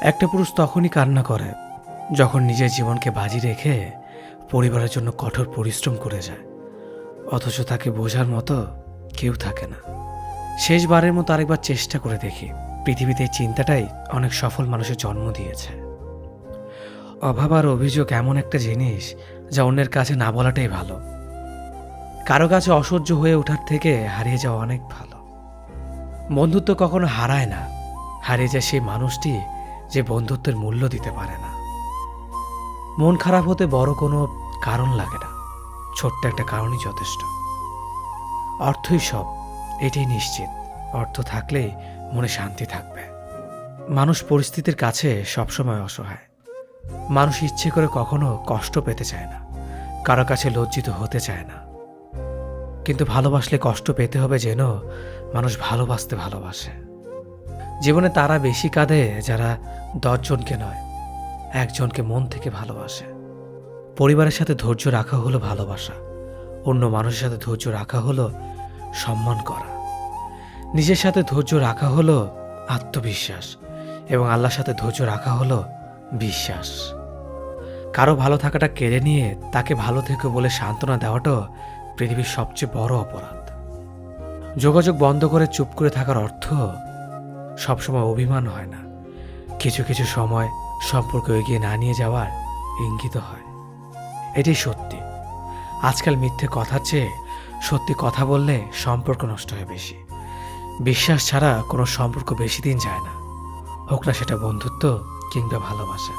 একটা পুরুষ তখনই কান্না করে যখন নিজের জীবনকে বাজি রেখে পরিবারের জন্য কঠোর পরিশ্রম করে যায়, অথচ তাকে বোঝার মতো কেউ থাকে না। শেষবারের মতো আরেকবার চেষ্টা করে দেখি। পৃথিবীতে এই চিন্তাটাই অনেক সফল মানুষের জন্ম দিয়েছে। অভাব আর অভিযোগ এমন একটা জিনিস যা অন্যের কাছে না বলাটাই ভালো। কারো কাছে অসহ্য হয়ে ওঠার থেকে হারিয়ে যাওয়া অনেক ভালো। বন্ধুত্ব কখনো হারায় না, হারিয়ে যায় সেই মানুষটি যে বন্ধুত্বের মূল্য দিতে পারে না। মন খারাপ হতে বড় কোনো কারণ লাগে না, ছোট্ট একটা কারণই যথেষ্ট। অর্থই সব, এটাই নিশ্চিত। অর্থ থাকলেই মনে শান্তি থাকবে। মানুষ পরিস্থিতির কাছে সবসময় অসহায়। মানুষ ইচ্ছে করে কখনো কষ্ট পেতে চায় না, কারো কাছে লজ্জিত হতে চায় না। কিন্তু ভালোবাসলে কষ্ট পেতে হবে যেন মানুষ ভালোবাসতে ভালোবাসে। জীবনে তারা বেশি কাঁদে যারা 10 জনকে নয়, একজনকে মন থেকে ভালোবাসে। পরিবারের সাথে ধৈর্য রাখা হলো ভালোবাসা, অন্য মানুষের সাথে ধৈর্য রাখা হলো সম্মান করা, নিজের সাথে ধৈর্য রাখা হলো আত্মবিশ্বাস, এবং আল্লাহর সাথে ধৈর্য রাখা হলো বিশ্বাস। কারো ভালো থাকাটা কেড়ে নিয়ে তাকে ভালো থেকো বলে সান্ত্বনা দেওয়াটাও পৃথিবীর সবচেয়ে বড় অপরাধ। যোগাযোগ বন্ধ করে চুপ করে থাকার অর্থ সবসময় অভিমান হয় না, কিছু কিছু সময় সম্পর্ক এগিয়ে না নিয়ে যাওয়ার ইঙ্গিত হয়। এটাই সত্যি। আজকাল মিথ্যে কথার চেয়ে সত্যি কথা বললে সম্পর্ক নষ্ট হয় বেশি। বিশ্বাস ছাড়া কোনো সম্পর্ক বেশি দিন যায় না, হোক না সেটা বন্ধুত্ব কিংবা ভালোবাসা।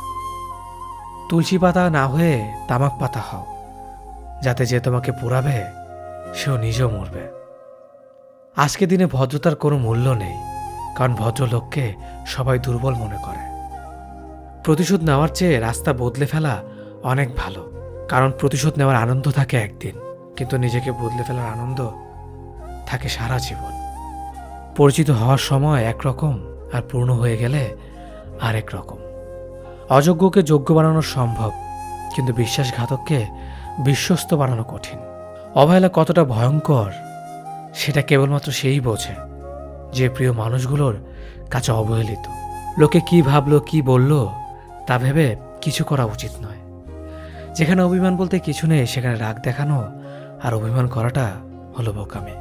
তুলসী পাতা না হয়ে তামাক পাতা হও, যাতে যে তোমাকে পোড়াবে সেও নিজেও মরবে। আজকে দিনে ভদ্রতার কোনো মূল্য নেই, কারণ ভদ্রলোককে সবাই দুর্বল মনে করে। প্রতিশোধ নেওয়ার চেয়ে রাস্তা বদলে ফেলা অনেক ভালো, কারণ প্রতিশোধ নেওয়ার আনন্দ থাকে একদিন, কিন্তু নিজেকে বদলে ফেলার আনন্দ থাকে সারা জীবন। পরিচিত হওয়ার সময় একরকম, আর পূর্ণ হয়ে গেলে আরেক রকম। অযোগ্যকে যোগ্য বানানো সম্ভব, কিন্তু বিশ্বাসঘাতককে বিশ্বস্ত বানানো কঠিন। অবহেলা কতটা ভয়ঙ্কর সেটা কেবলমাত্র সেই বোঝে যে প্রিয় মানুষগুলোর কাছে অবহেলিত। লোকে কি ভাবলো কি বলল তা ভেবে কিছু করা উচিত নয়। যেখানে অভিমান বলতে কিছু নেই সেখানে রাগ দেখানো আর অভিমান করাটা হলো বোকামি।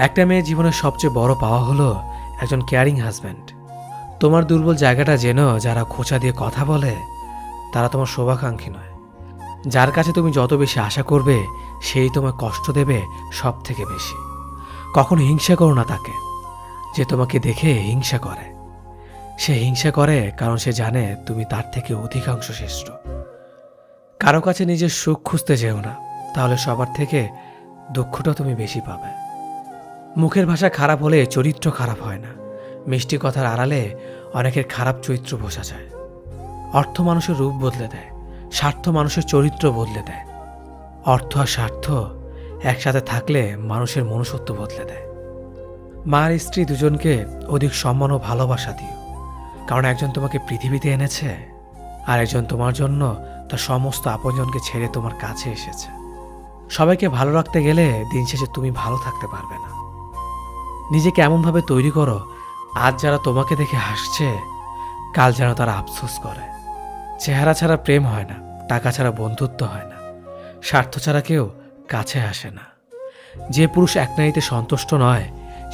একটা মেয়ের জীবনের সবচেয়ে বড় পাওয়া হলো একজন কেয়ারিং হাজব্যান্ড। তোমার দুর্বল জায়গাটা যেন যারা খোঁচা দিয়ে কথা বলে তারা তোমার শুভাকাঙ্ক্ষী নয়। যার কাছে তুমি যত বেশি আশা করবে সেই তোমায় কষ্ট দেবে সব থেকে বেশি। কখনো হিংসা করো না তাকে যে তোমাকে দেখে হিংসা করে। সে হিংসা করে কারণ সে জানে তুমি তার থেকে অধিকাংশ শ্রেষ্ঠ। কারো কাছে নিজের সুখ খুঁজতে যেও না, তাহলে সবার থেকে দুঃখটা তুমি বেশি পাবে। মুখের ভাষা খারাপ হলে চরিত্র খারাপ হয় না। মিষ্টি কথার আড়ালে অনেকের খারাপ চরিত্র বোঝা যায়। অর্থ মানুষের রূপ বদলে দেয়, স্বার্থ মানুষের চরিত্র বদলে দেয়। অর্থ আর স্বার্থ একসাথে থাকলে মানুষের মনুষ্যত্ব বদলে দেয়। মা আর স্ত্রী দুজনকে অধিক সম্মান ও ভালোবাসা দিও, কারণ একজন তোমাকে পৃথিবীতে এনেছে আর একজন তোমার জন্য তার সমস্ত আপনজনকে ছেড়ে তোমার কাছে এসেছে। সবাইকে ভালো রাখতে গেলে দিন শেষে তুমি ভালো থাকতে পারবে না। নিজেকে এমনভাবে তৈরি করো আজ যারা তোমাকে দেখে হাসছে কাল যেন তারা আফসোস করে। চেহারা ছাড়া প্রেম হয় না, টাকা ছাড়া বন্ধুত্ব হয় না, স্বার্থ ছাড়া কেউ কাছে আসে না। যে পুরুষ এক নারীতে সন্তুষ্ট নয়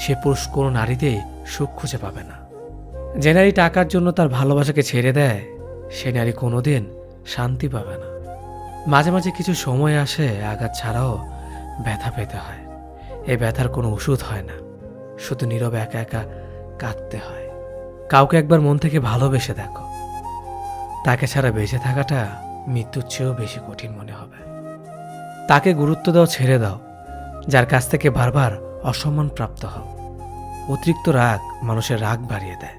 সে পুরুষ কোনো নারীতেই সুখ খুঁজে পাবে না। যে নারী টাকার জন্য তার ভালোবাসাকে ছেড়ে দেয় সে নারী কোনোদিন শান্তি পাবে না। মাঝে মাঝে কিছু সময় আসে আঘাত ছাড়াও ব্যথা পেতে হয়। এই ব্যথার কোনো ওষুধ হয় না, শুধু নীরবে একা একা কাঁদতে হয়। কাউকে একবার মন থেকে ভালোবেসে দেখো, তাকে ছাড়া বেঁচে থাকাটা মৃত্যুর চেয়েও বেশি কঠিন মনে হবে। তাকে গুরুত্ব দাও, ছেড়ে দাও যার কাছ থেকে বারবার অসম্মান প্রাপ্ত হও। অতিরিক্ত রাগ মানুষের রাগ বাড়িয়ে দেয়।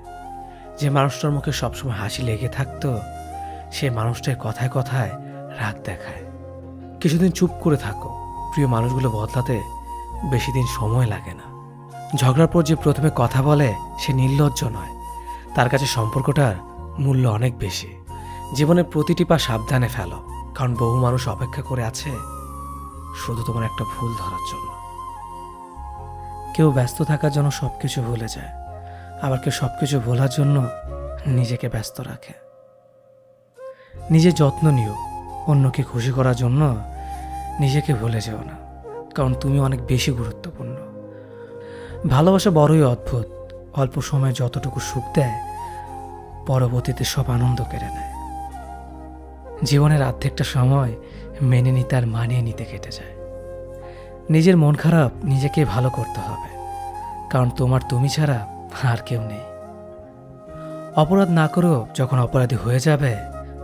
যে মানুষটার মুখে সবসময় হাসি লেগে থাকতো সে মানুষটার কথায় কথায় রাগ দেখায়। কিছুদিন চুপ করে থাকো, প্রিয় মানুষগুলো বদলাতে বেশি দিন সময় লাগে না। ঝগড়ার পর যে প্রথমে কথা বলে সে নির্লজ্জ নয়, তার কাছে সম্পর্কটার মূল্য অনেক বেশি। জীবনের প্রতিটি পা সাবধানে ফেলো, কারণ বহু মানুষ অপেক্ষা করে আছে শুধু তোমার একটা ভুল ধরার জন্য। কেউ ব্যস্ত থাকার জন্য সবকিছু ভুলে যায়, আবার কেউ সবকিছু ভোলার জন্য নিজেকে ব্যস্ত রাখে। নিজের যত্ন নিও, অন্যকে খুশি করার জন্য নিজেকে ভুলে যেও না, কারণ তুমি অনেক বেশি গুরুত্বপূর্ণ। ভালোবাসা বড়ই অদ্ভুত, অল্প সময়ে যতটুকু সুখ দেয় পরবর্তীতে সব আনন্দ কেড়ে নেয়। জীবনের অর্ধেকটা সময় মেনে নিতে আর মানিয়ে নিতে কেটে যায়। নিজের মন খারাপ নিজেকে ভালো করতে হবে, কারণ তোমার তুমি ছাড়া আর কেউ নেই। অপরাধ না করেও যখন অপরাধী হয়ে যাবে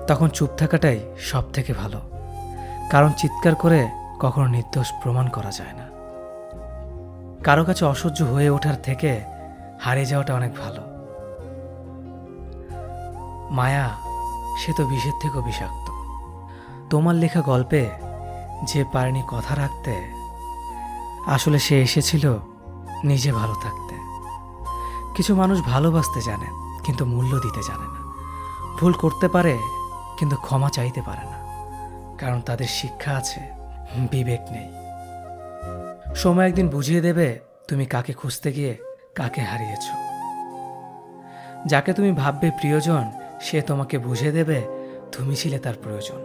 তখন চুপ থাকাটাই সব থেকে ভালো, কারণ চিৎকার করে কখনো নির্দোষ প্রমাণ করা যায় না। কারো কাছে অসহ্য হয়ে ওঠার থেকে হারিয়ে যাওয়াটা অনেক ভালো। মায়া সে তো বিষের থেকেও বিষাক্ত। তোমার লেখা গল্পে যে পারেনি কথা রাখতে, আসলে সে এসেছিল নিজে ভালো থাকতে। কিছু মানুষ ভালোবাসতে জানে কিন্তু মূল্য দিতে জানে না। ভুল করতে পারে কিন্তু ক্ষমা চাইতে পারে না, কারণ তাদের শিক্ষা আছে, বিবেক নেই। সময় একদিন বুঝিয়ে দেবে তুমি কাকে খুঁজতে গিয়ে কাকে হারিয়েছ। যাকে তুমি ভাববে প্রিয়জন, সে তোমাকে বুঝিয়ে দেবে তুমি ছিলে তার প্রয়োজন।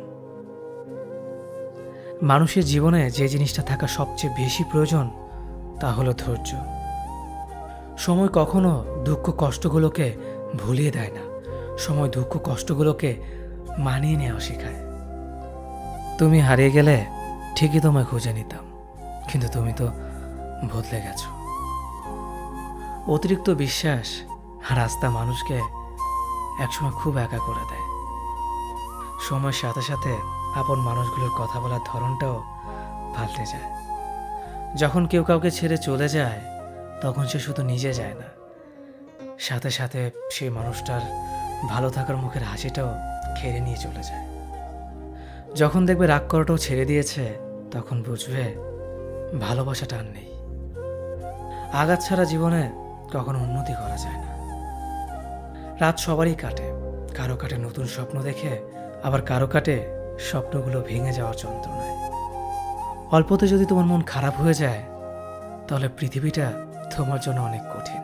মানুষের জীবনে যে জিনিসটা থাকা সবচেয়ে বেশি প্রয়োজন তা হলো ধৈর্য। সময় কখনো দুঃখ কষ্টগুলোকে ভুলিয়ে দেয় না, সময় দুঃখ কষ্টগুলোকে মানিয়ে নেওয়া শেখায়। তুমি হারিয়ে গেলে ঠিকই তোমায় খুঁজে নিতাম, কিন্তু তুমি তো বদলে গেছো। অতিরিক্ত বিশ্বাস আর আস্থা মানুষকে একসময় খুব একা করে দেয়। সময়ের সাথে সাথে আপন মানুষগুলোর কথা বলার ধরনটাও পাল্টে যায়। যখন কেউ কাউকে ছেড়ে চলে যায় তখন সে শুধু নিজে যায় না, সাথে সাথে সেই মানুষটার ভালো থাকার মুখের হাসিটাও কেড়ে নিয়ে চলে যায়। যখন দেখবে রাগ করাটাও ছেড়ে দিয়েছে তখন বুঝবে ভালোবাসাটা আর নেই। আঘাত ছাড়া জীবনে কখনো উন্নতি করা যায় না। রাত সবারই কাটে, কারো কাটে নতুন স্বপ্ন দেখে, আবার কারো কাটে স্বপ্নগুলো ভেঙে যাওয়ার যন্ত্রণায়। অল্পতে যদি তোমার মন খারাপ হয়ে যায় তাহলে পৃথিবীটা তোমার জন্য অনেক কঠিন।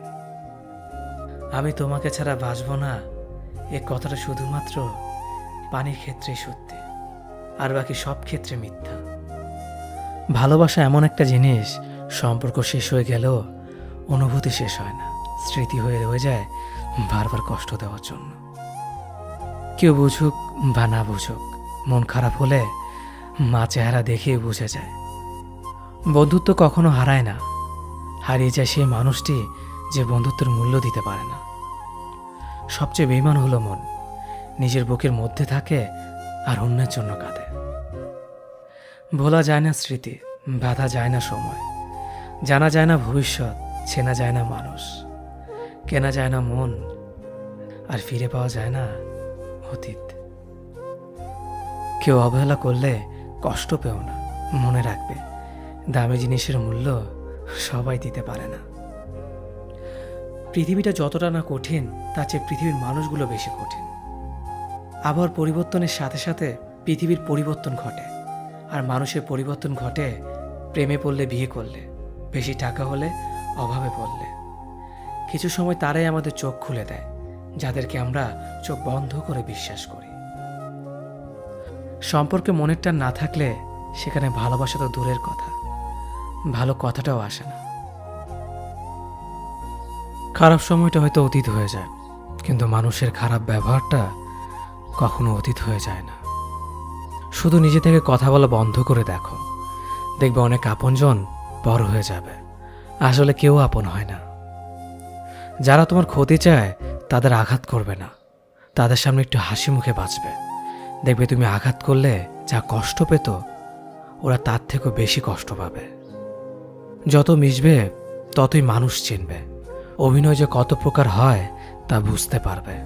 আমি তোমাকে ছাড়া বাঁচব না, এ কথাটা শুধুমাত্র পানির ক্ষেত্রেই সত্যি, আর বাকি সব ক্ষেত্রে মিথ্যা। ভালোবাসা এমন একটা জিনিস, সম্পর্ক শেষ হয়ে গেলেও অনুভূতি শেষ হয় না, স্মৃতি হয়ে রয়ে যায় বারবার কষ্ট দেওয়ার জন্য। কেউ বুঝুক বা না বুঝুক, মন খারাপ হলে মা চেহারা দেখেই বুঝে যায়। বন্ধুত্ব কখনো হারায় না, হারিয়ে যায় সেই মানুষটি যে বন্ধুত্বের মূল্য দিতে পারে না। সবচেয়ে বেঈমান হলো মন, নিজের বুকের মধ্যে থাকে আর অন্যের জন্য কাঁদে। ভোলা যায় না স্মৃতি, বাধা যায় না সময়, জানা যায় না ভবিষ্যৎ, চেনা যায় না মানুষ, কেনা যায় না মন, আর ফিরে পাওয়া যায় না অতীত। কেউ অবহেলা করলে কষ্ট পেও না, মনে রাখবে দামি জিনিসের মূল্য সবাই দিতে পারে না। পৃথিবীটা যতটা না কঠিন তার চেয়ে পৃথিবীর মানুষগুলো বেশি কঠিন। আবহাওয়ার পরিবর্তনের সাথে সাথে পৃথিবীর পরিবর্তন ঘটে, আর মানুষের পরিবর্তন ঘটে প্রেমে পড়লে, বিয়ে করলে, বেশি টাকা হলে, অভাবে পড়লে। কিছু সময় তারাই আমাদের চোখ খুলে দেয়, যাদেরকে আমরা চোখ বন্ধ করে বিশ্বাস করি। সম্পর্কে মনের টান না থাকলে সেখানে ভালোবাসা তো দূরের কথা, ভালো কথাটাও আসে না। খারাপ সময়টা হয়তো অতীত হয়ে যায়, কিন্তু মানুষের খারাপ ব্যবহারটা কখনো অতীত হয়ে যায় না। শুধু নিজে থেকে কথা বলা বন্ধ করে দেখো, দেখবে অনেক আপনজন বড় হয়ে যাবে। আসলে কেউ আপন হয় না। যারা তোমার ক্ষতি চায় তাদের আঘাত করবে না, তাদের সামনে একটু হাসি মুখে বাঁচবে। দেখবে তুমি আঘাত করলে যা কষ্ট পেত ওরা তার থেকেও বেশি কষ্ট পাবে। যত মিশবে ততই মানুষ চিনবে, অভিনয় যে কত প্রকার হয় তা বুঝতে পারবে।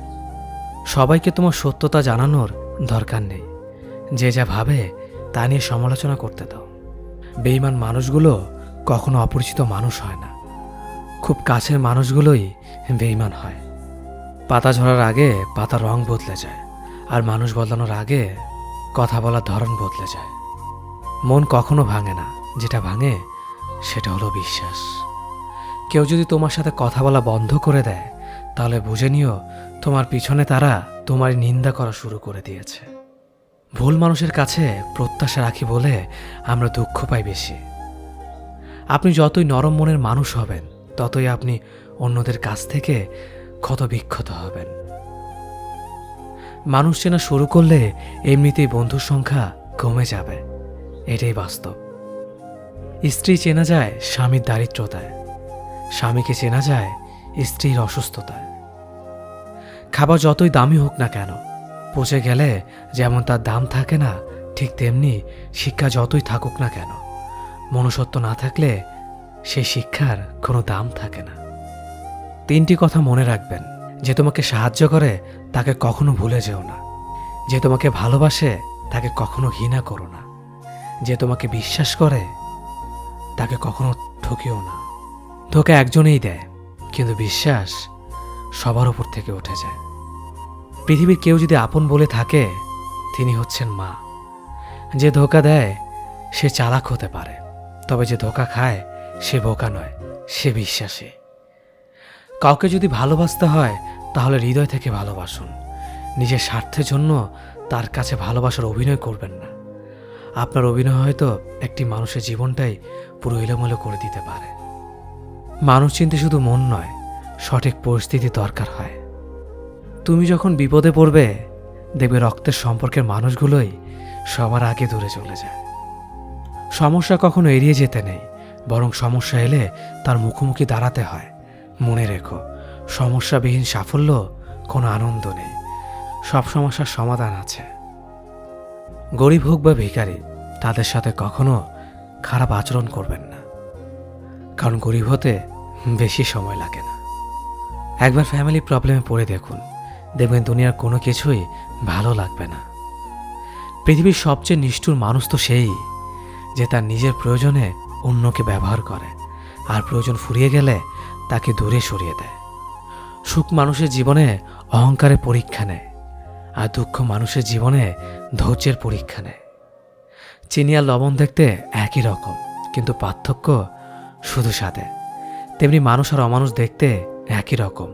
সবাইকে তোমার সত্যতা জানানোর দরকার নেই, যে যা ভাবে তা নিয়ে সমালোচনা করতে দাও। বেঈমান মানুষগুলো কখনো অপরিচিত মানুষ হয় না, খুব কাছের মানুষগুলোই বেঈমান হয়। পাতা ঝরার আগে পাতার রং বদলে যায়, আর মানুষ বদলানোর আগে কথা বলার ধরন বদলে যায়। মন কখনো ভাঙে না, যেটা ভাঙে সেটা হলো বিশ্বাস। কেউ যদি তোমার সাথে কথা বলা বন্ধ করে দেয় তাহলে বুঝে নিও তোমার পিছনে তারা তোমার নিন্দা করা শুরু করে দিয়েছে। ভুল মানুষের কাছে প্রত্যাশা রাখি বলে আমরা দুঃখ পাই বেশি। আপনি যতই নরম মনের মানুষ হবেন, ততই আপনি অন্যদের কাছ থেকে ক্ষতবিক্ষত হবেন। মানুষ চেনা শুরু করলে এমনিতেই বন্ধুর সংখ্যা কমে যাবে, এটাই বাস্তব। স্ত্রী চেনা যায় স্বামীর দারিদ্রতায়, স্বামীকে চেনা যায় স্ত্রীর অসুস্থতায়। খাবার যতই দামি হোক না কেন, পচে গেলে যেমন তার দাম থাকে না, ঠিক তেমনি শিক্ষা যতই থাকুক না কেন, মনুষ্যত্ব না থাকলে সেই শিক্ষার কোনো দাম থাকে না। 3টি কথা মনে রাখবেন। যে তোমাকে সাহায্য করে তাকে কখনো ভুলে যেও না। যে তোমাকে ভালোবাসে তাকে কখনো ঘৃণা করো না। যে তোমাকে বিশ্বাস করে তাকে কখনো ঠকিও না। ধোঁকা একজনেই দেয়, কিন্তু বিশ্বাস সবার উপর থেকে উঠে যায়। পৃথিবীর কেউ যদি আপন বলে থাকে, তিনি হচ্ছেন মা। যে ধোঁকা দেয় সে চালাক হতে পারে, তবে যে ধোঁকা খায় সে বোকা নয়, সে বিশ্বাসী। কাউকে যদি ভালোবাসতে হয় তাহলে হৃদয় থেকে ভালোবাসুন। নিজের স্বার্থের জন্য তার কাছে ভালোবাসার অভিনয় করবেন না। আপনার অভিনয় হয়তো একটি মানুষের জীবনটাই পুরো এলোমেলো করে দিতে পারে। মানুষ চিনতে শুধু মন নয়, সঠিক পরিস্থিতি দরকার হয়। তুমি যখন বিপদে পড়বে, দেখবে রক্তের সম্পর্কের মানুষগুলোই সবার আগে দূরে চলে যায়। সমস্যা কখনো এড়িয়ে যেতে নেই, বরং সমস্যা এলে তার মুখোমুখি দাঁড়াতে হয়। মনে রেখো, সমস্যাবিহীন সাফল্য কোনো আনন্দ নেই। সব সমস্যার সমাধান আছে। গরিব হোক বা ভিখারি, তাদের সাথে কখনো খারাপ আচরণ করবেন না, কারণ গরিব হতে বেশি সময় লাগে না। একবার ফ্যামিলি প্রবলেমে পড়ে দেখুন, দেখবেন দুনিয়ার কোনো কিছুই ভালো লাগবে না। পৃথিবীর সবচেয়ে নিষ্ঠুর মানুষ তো সেই, যে তার নিজের প্রয়োজনে অন্যকে ব্যবহার করে, আর প্রয়োজন ফুরিয়ে গেলে তাকে দূরে সরিয়ে দেয়। সুখ মানুষের জীবনে অহংকারের পরীক্ষা নেয়, আর দুঃখ মানুষের জীবনে ধৈর্যের পরীক্ষা নেয়। চিনি আর লবণ দেখতে একই রকম, কিন্তু পার্থক্য শুধু স্বাদে। তেমনি মানুষ আর অমানুষ দেখতে একই রকম,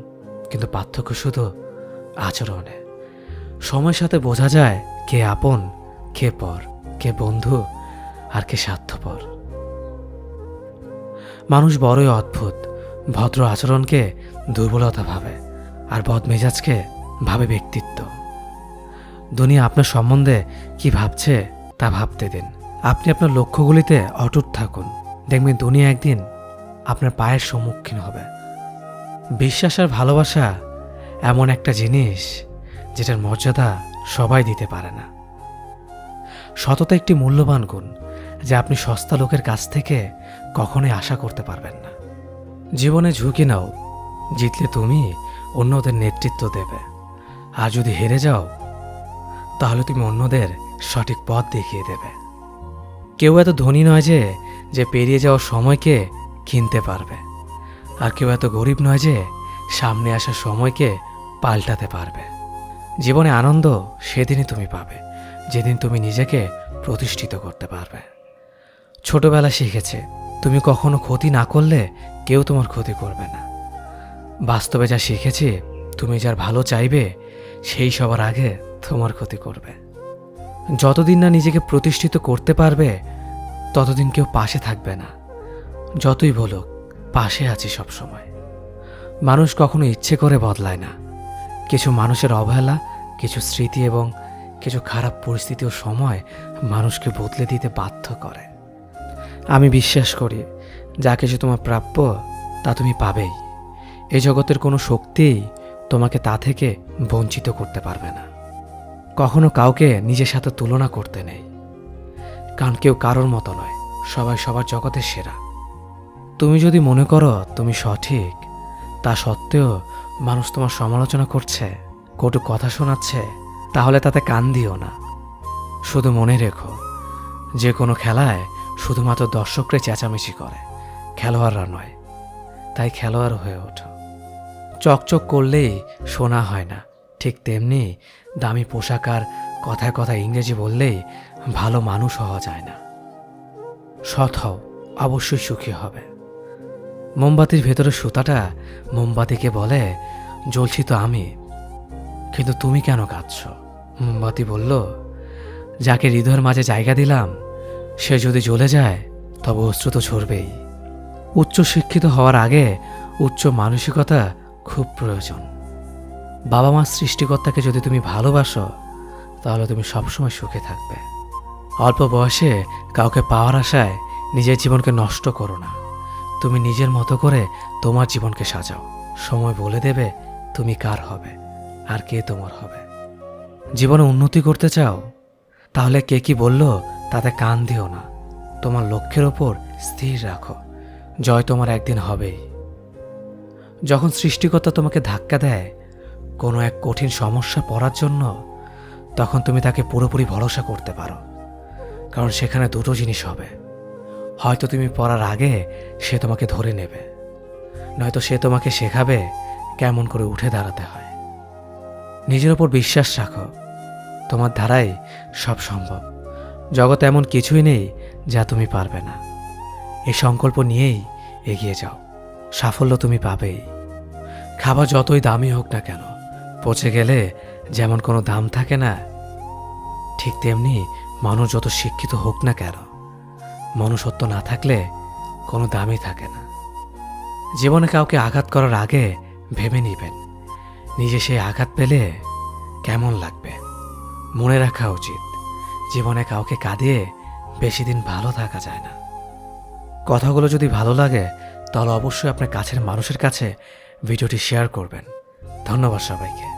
কিন্তু পার্থক্য শুধু আচরণে। সময়ের সাথে বোঝা যায় কে আপন, কে পর, কে বন্ধু আর কে স্বার্থপর। মানুষ বড়ই অদ্ভুত। ভদ্র আচরণকে দুর্বলতা ভাবে, আর বদমেজাজকে ভাবে ব্যক্তিত্ব। দুনিয়া আপনার সম্বন্ধে কি ভাবছে তা ভাবতে দিন। আপনি আপনার লক্ষ্যগুলিতে অটুট থাকুন, দেখবেন দুনিয়া একদিন আপনার পায়ের সম্মুখীন হবে। বিশ্বাস আর ভালোবাসা এমন একটা জিনিস যেটার মর্যাদা সবাই দিতে পারে না। সততা একটি মূল্যবান গুণ, যা আপনি সস্তা লোকের কাছ থেকে কখনোই আশা করতে পারবেন না। জীবনে ঝুঁকি নাও, জিতলে তুমি অন্যদের নেতৃত্ব দেবে, আর যদি হেরে যাও তাহলে তুমি অন্যদের সঠিক পথ দেখিয়ে দেবে। কেউ এত ধনী নয় যে পেরিয়ে যাওয়ার সময়কে কিনতে পারবে, আর কেউ এত গরিব নয় যে সামনে আসা সময়কে পাল্টাতে পারবে। জীবনে আনন্দ সেদিনই তুমি পাবে, যেদিন তুমি নিজেকে প্রতিষ্ঠিত করতে পারবে। ছোটবেলা শিখেছে, তুমি কখনো ক্ষতি না করলে কেউ তোমার ক্ষতি করবে না। বাস্তবে যা শিখেছি, তুমি যার ভালো চাইবে সেই সবার আগে তোমার ক্ষতি করবে। যতদিন না নিজেকে প্রতিষ্ঠিত করতে পারবে, ততদিন কেউ পাশে থাকবে না। যতই বলুক, পাশে আছি সব সময়। মানুষ কখনো ইচ্ছে করে বদলায় না। কিছু মানুষের অবহেলা, কিছু স্মৃতি এবং কিছু খারাপ পরিস্থিতি ও সময় মানুষকে বদলে দিতে বাধ্য করে। আমি বিশ্বাস করি, যা কিছু তোমার প্রাপ্য তা তুমি পাবেই। এই জগতের কোনো শক্তিই তোমাকে তা থেকে বঞ্চিত করতে পারবে না। কখনো কাউকে নিজের সাথে তুলনা করতে নেই, কারণ কেউ কারোর মতো নয়, সবাই সবার জগতের সেরা। তুমি যদি মনে করো তুমি সঠিক, তা সত্ত্বেও মানুষ তোমার সমালোচনা করছে, কটু কথা শোনাচ্ছে, তাহলে তাতে কান দিও না। শুধু মনে রেখো, যে কোনো খেলায় শুধুমাত্র দর্শকরা চেঁচামেচি করে, খেলোয়াড়রা নয়। তাই খেলোয়াড় হয়ে ওঠো। চকচক করলেই শোনা হয় না, ঠিক তেমনি দামি পোশাক আর কথায় কথায় ইংরেজি বললেই ভালো মানুষ হওয়া যায় না। সৎ হও, অবশ্যই সুখী হবে। মোমবাতির ভেতরে সুতাটা মোমবাতিকে বলে, জ্বলছি তো আমি, কিন্তু তুমি কেন কাঁদছ? মোমবাতি বলল, যাকে হৃদয়ের মাঝে জায়গা দিলাম সে যদি জ্বলে যায় তবে অশ্রু তো ঝরবেই। উচ্চ শিক্ষিত হওয়ার আগে উচ্চ মানসিকতা খুব প্রয়োজন। বাবা মার সৃষ্টিকর্তাকে যদি তুমি ভালোবাসো তাহলে তুমি সবসময় সুখে থাকবে। অল্প বয়সে কাউকে পাওয়ার আশায় নিজের জীবনকে নষ্ট করো না। তুমি নিজের মতো করে তোমার জীবনকে সাজাও। সময় বলে দেবে তুমি কার হবে আর কে তোমার হবে। জীবনে উন্নতি করতে চাও? তাহলে কে কি বলল তাতে কান দিও না। তোমার লক্ষ্যের ওপর স্থির রাখো, জয় তোমার একদিন হবেই। যখন সৃষ্টিকর্তা তোমাকে ধাক্কা দেয় কোনো এক কঠিন সমস্যা পড়ার জন্য, তখন তুমি তাকে পুরোপুরি ভরসা করতে পারো। কারণ সেখানে দুটো জিনিস হবে, হয়তো তুমি পড়ার আগে সে তোমাকে ধরে নেবে, নয়তো সে তোমাকে শেখাবে কেমন করে উঠে দাঁড়াতে হয়। নিজের ওপর বিশ্বাস রাখো, তোমার দ্বারাই সব সম্ভব। জগতে এমন কিছুই নেই যা তুমি পারবে না। এই সংকল্প নিয়েই এগিয়ে যাও, সাফল্য তুমি পাবেই। খাবার যতই দামি হোক না কেন, পচে গেলে যেমন কোনো দাম থাকে না, ঠিক তেমনি মানুষ যত শিক্ষিত হোক না কেন, মনুষ্যত্ব না থাকলে কোনো দামই থাকে না। জীবনে কাউকে আঘাত করার আগে ভেবে নিবেন নিজে সেই আঘাত পেলে কেমন লাগবে। মনে রাখা উচিত, জীবনে কাউকে কাঁদিয়ে বেশি দিন ভালো থাকা যায় না। কথাগুলো যদি ভালো লাগে তাহলে অবশ্যই আপনার কাছের মানুষের কাছে ভিডিওটি শেয়ার করবেন। ধন্যবাদ সবাইকে।